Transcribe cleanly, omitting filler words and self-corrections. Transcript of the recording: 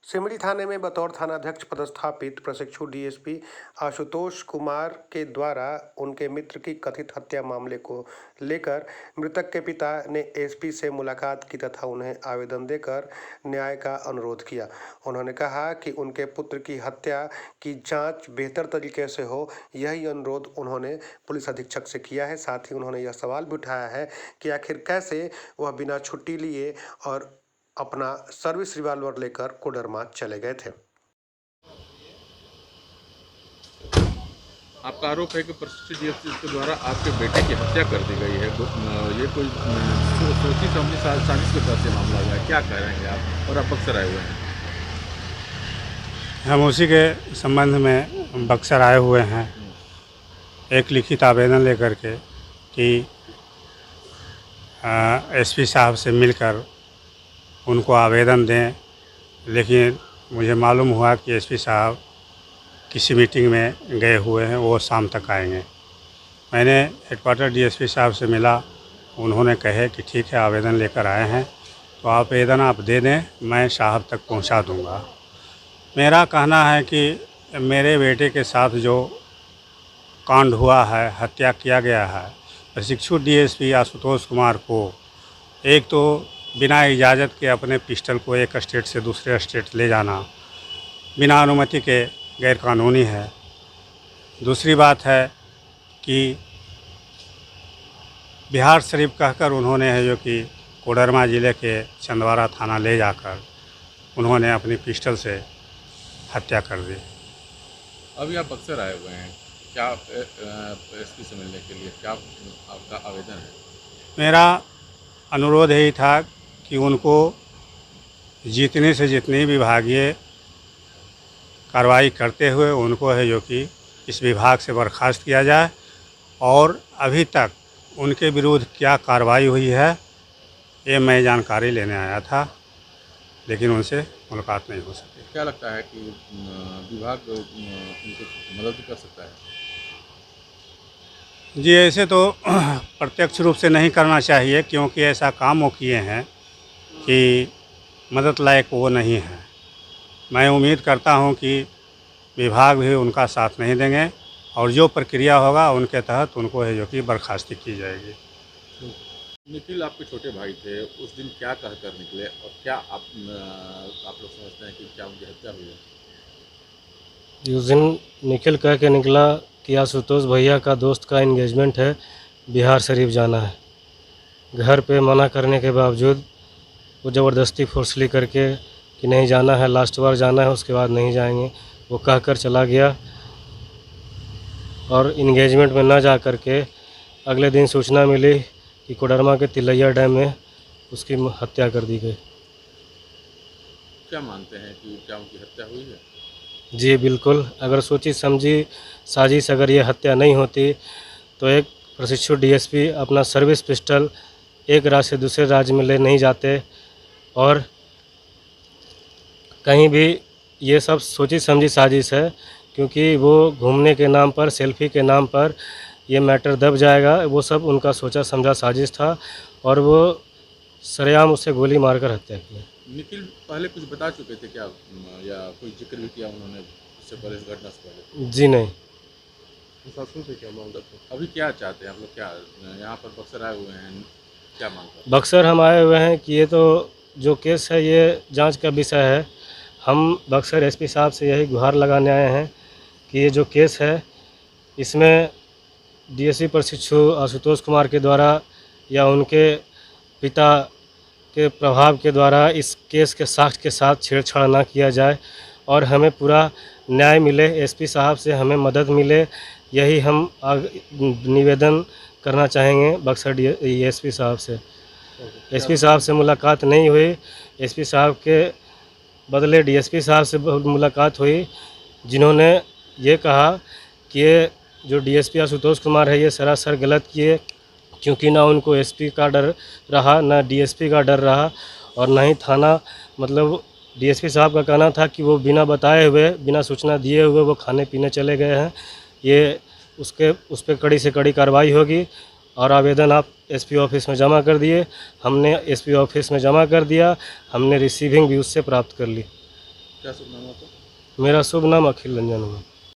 सिमरी थाने में बतौर थानाध्यक्ष पदस्थापित प्रशिक्षु डीएसपी आशुतोष कुमार के द्वारा उनके मित्र की कथित हत्या मामले को लेकर मृतक के पिता ने एसपी से मुलाकात की तथा उन्हें आवेदन देकर न्याय का अनुरोध किया। उन्होंने कहा कि उनके पुत्र की हत्या की जांच बेहतर तरीके से हो, यही अनुरोध उन्होंने पुलिस अधीक्षक से किया है। साथ ही उन्होंने यह सवाल भी उठाया है कि आखिर कैसे वह बिना छुट्टी लिए और अपना सर्विस रिवॉल्वर लेकर कोडरमा चले गए थे। आपका आरोप है कि प्रशिक्षु डीएसपी के द्वारा आपके बेटे की हत्या कर दी गई है। ये कोई सोची समझी साजिश के तहत से मामला हुआ है, क्या कह रहे हैं आप? और आप बक्सर आए हुए हैं। हम उसी के संबंध में बक्सर आए हुए हैं, एक लिखित आवेदन लेकर के कि एसपी साहब से मिलकर उनको आवेदन दें। लेकिन मुझे मालूम हुआ कि एसपी साहब किसी मीटिंग में गए हुए हैं, वो शाम तक आएंगे। मैंने हेडक्वार्टर डीएसपी साहब से मिला, उन्होंने कहे कि ठीक है, आवेदन लेकर आए हैं तो आवेदन आप दे दें, मैं साहब तक पहुंचा दूंगा। मेरा कहना है कि मेरे बेटे के साथ जो कांड हुआ है, हत्या किया गया है, प्रशिक्षु डीएसपी आशुतोष कुमार को एक तो बिना इजाज़त के अपने पिस्टल को एक स्टेट से दूसरे स्टेट ले जाना बिना अनुमति के गैरकानूनी है। दूसरी बात है कि बिहार शरीफ कहकर उन्होंने है जो कि कोडरमा ज़िले के चंदवारा थाना ले जाकर उन्होंने अपनी पिस्टल से हत्या कर दी। अभी आप बक्सर आए हुए हैं, क्या एसपी से मिलने के लिए क्या आपका आवेदन है? मेरा अनुरोध यही था कि उनको जितने से जितनी विभागीय कार्रवाई करते हुए उनको है जो कि इस विभाग से बर्खास्त किया जाए, और अभी तक उनके विरुद्ध क्या कार्रवाई हुई है ये मैं जानकारी लेने आया था, लेकिन उनसे मुलाकात नहीं हो सकी। क्या लगता है कि विभाग उनको मदद कर सकता है? जी, ऐसे तो प्रत्यक्ष रूप से नहीं करना चाहिए, क्योंकि ऐसा काम वो किए हैं कि मदद लायक वो नहीं है। मैं उम्मीद करता हूं कि विभाग भी उनका साथ नहीं देंगे और जो प्रक्रिया होगा उनके तहत उनको है जो कि बर्खास्ती की जाएगी। निखिल आपके छोटे भाई थे, उस दिन क्या कहकर निकले और क्या आप लोग समझते हैं कि क्या उनकी हत्या हुई है? उस दिन निखिल कह के निकला कि आशुतोष भैया का दोस्त का एंगेजमेंट है, बिहार शरीफ जाना है। घर पे मना करने के बावजूद वो ज़बरदस्ती फोर्सली करके कि नहीं जाना है, लास्ट बार जाना है, उसके बाद नहीं जाएंगे, वो कहकर चला गया। और इंगेजमेंट में ना जा कर के अगले दिन सूचना मिली कि कोडरमा के तिलैया डैम में उसकी हत्या कर दी गई। क्या मानते हैं कि क्या उनकी हत्या हुई है? जी बिल्कुल, अगर सोची समझी साजिश अगर ये हत्या नहीं होती तो एक प्रशिक्षु डीएसपी अपना सर्विस पिस्टल एक राज्य से दूसरे राज्य में ले नहीं जाते, और कहीं भी ये सब सोची समझी साजिश है, क्योंकि वो घूमने के नाम पर, सेल्फी के नाम पर ये मैटर दब जाएगा। वो सब उनका सोचा समझा साजिश था और वो सरेआम उसे गोली मारकर हत्या की। निखिल पहले कुछ बता चुके थे क्या, या कोई जिक्र भी किया उन्होंने इससे पहले, इस घटना से पहले? जी नहीं। प्रशासन से क्या मांग करते हैं? अभी क्या चाहते हैं आप लोग? क्या यहाँ पर बक्सर आए हुए हैं, क्या मांग करते हैं? बक्सर हम आए हुए हैं कि ये तो जो केस है ये जांच का विषय है। हम बक्सर एसपी साहब से यही गुहार लगाने आए हैं कि ये जो केस है इसमें डीएसपी प्रशिक्षु आशुतोष कुमार के द्वारा या उनके पिता के प्रभाव के द्वारा इस केस के साक्ष्य के साथ छेड़छाड़ ना किया जाए और हमें पूरा न्याय मिले, एसपी साहब से हमें मदद मिले, यही हम निवेदन करना चाहेंगे बक्सर एसपी साहब से। एसपी साहब से मुलाकात नहीं हुई, एसपी साहब के बदले डीएसपी साहब से मुलाकात हुई, जिन्होंने ये कहा कि ये जो डीएसपी आशुतोष कुमार है ये सरासर गलत किए, क्योंकि ना उनको एसपी का डर रहा, ना डीएसपी का डर रहा, और ना ही थाना, मतलब डीएसपी साहब का कहना था कि वो बिना बताए हुए, बिना सूचना दिए हुए वो खाने पीने चले गए हैं। ये उस पर कड़ी से कड़ी कार्रवाई होगी। और आवेदन आप एसपी ऑफिस में जमा कर दिए, हमने एसपी ऑफिस में जमा कर दिया, हमने रिसीविंग भी उससे प्राप्त कर ली। क्या शुभ नाम है आपका? मेरा शुभ नाम अखिल रंजन हुआ।